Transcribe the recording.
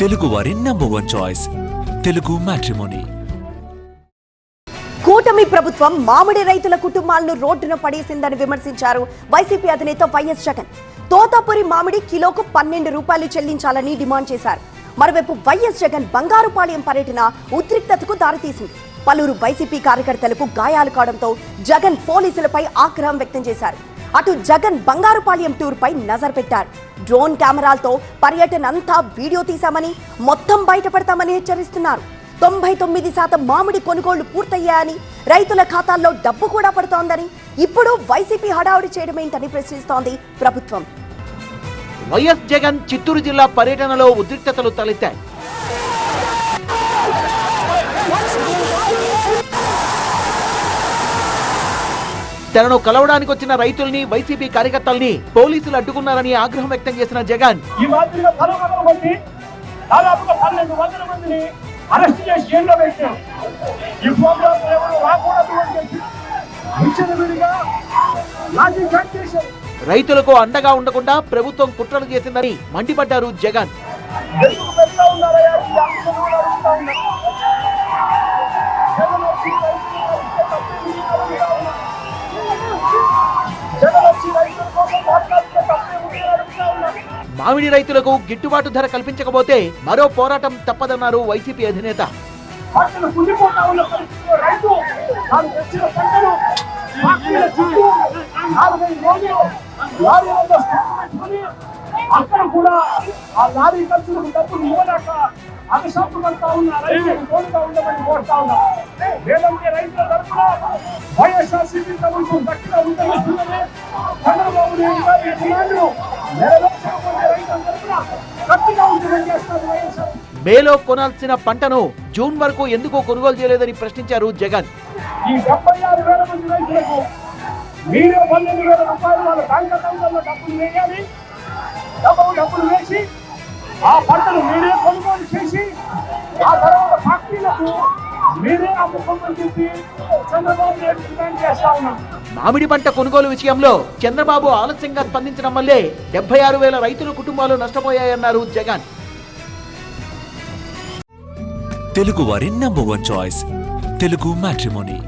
తెలుగు వారి #1 choice Telugu matrimony. కూటమి ప్రభుత్వం మామిడి రైతుల కుటుంబాలను రోడ్డున పడేసిందని విమర్శించారు వైసీపీ అధినేత వైఎస్ జగన్. తోతాపురి మామిడి కిలోకు 12 రూపాయలు చెల్లించాలని డిమాండ్ చేశారు. మరోవైపు వైఎస్ జగన్ బంగారుపాళ్యం పర్యటన ఉద్రిక్తతకు దారితీసింది. పలువురు వైసీపీ కార్యకర్తలకు గాయాలు కావడంతో జగన్ పోలీసులపై ఆగ్రహం వ్యక్తం చేశారు. అటు జగన్ బంగారుపాళ్యం టూర్ పై నజర్ పెట్టారు. డ్రోన్ కెమెరాలతో పర్యటన అంతా వీడియో తీశామని, మొత్తం బయటపడతామని హెచ్చరిస్తున్నారు. 99% మామిడి కొనుగోళ్లు పూర్తయ్యాయని, రైతుల ఖాతాల్లో డబ్బు కూడా పడుతోందని, ఇప్పుడు వైసీపీ హడావుడి చేయడమేంటని ప్రశ్నిస్తోంది ప్రభుత్వం. వైఎస్ జగన్ చిత్తూరు జిల్లా పర్యటనలో ఉద్రిక్తతలు తలెత్తాయి. తనను కలవడానికి వచ్చిన రైతుల్ని, వైసీపీ కార్యకర్తల్ని పోలీసులు అడ్డుకున్నారని ఆగ్రహం వ్యక్తం చేసిన జగన్ రైతులకు అండగా ఉండకుండా ప్రభుత్వం కుట్రలు చేసిందని మండిపడ్డారు జగన్. మామిడి రైతులకు గిట్టుబాటు ధర కల్పించకపోతే మరో పోరాటం తప్పదన్నారు వైసీపీ అధినేత. అక్కడ కూడా ఆ లారీ ఖర్చులకు డబ్బులు ఇవ్వలేక అగసాపు పడతా ఉన్న రైతులకు తోడుగా ఉండమని కోరుతా ఉన్నా. లేదంటే రైతుల తరఫున వైఎస్ఆర్సీపీ ప్రభుత్వం గట్టిగా ఉద్యమిస్తున్నది. చంద్రబాబు నాయుడు గారి డిమాండ్ను నెరవేర్చకపోతే రైతుల తరఫున గట్టిగా ఉద్యమం చేస్తారు వైఎస్ఆర్. మేలో కొనాల్సిన పంటను జూన్ వరకు ఎందుకు కొనుగోలు చేయలేదని ప్రశ్నించారు జగన్. ఈ 76,000 మంది రైతులకు మీరే 12,000 రూపాయలు వాళ్ళ బ్యాంక్ అకౌంట్లలో డబ్బులు వేయాలి. డబ్బులు వేసి ఆ పంటను మీరే కొనుగోలు చేసి ఆ తర్వాత ఫ్యాక్టరీలకు మీరే అమ్ముకోమని చెప్పి చంద్రబాబు నాయుడు డిమాండ్ చేస్తా ఉన్నాం. మామిడి పంట కొనుగోలు విషయంలో చంద్రబాబు ఆలస్యంగా స్పందించడం వల్లే 76,000 రైతుల కుటుంబాలు నష్టపోయాయన్నారు జగన్. తెలుగు వారి #1 చాయిస్ తెలుగు మ్యాట్రిమోనీ.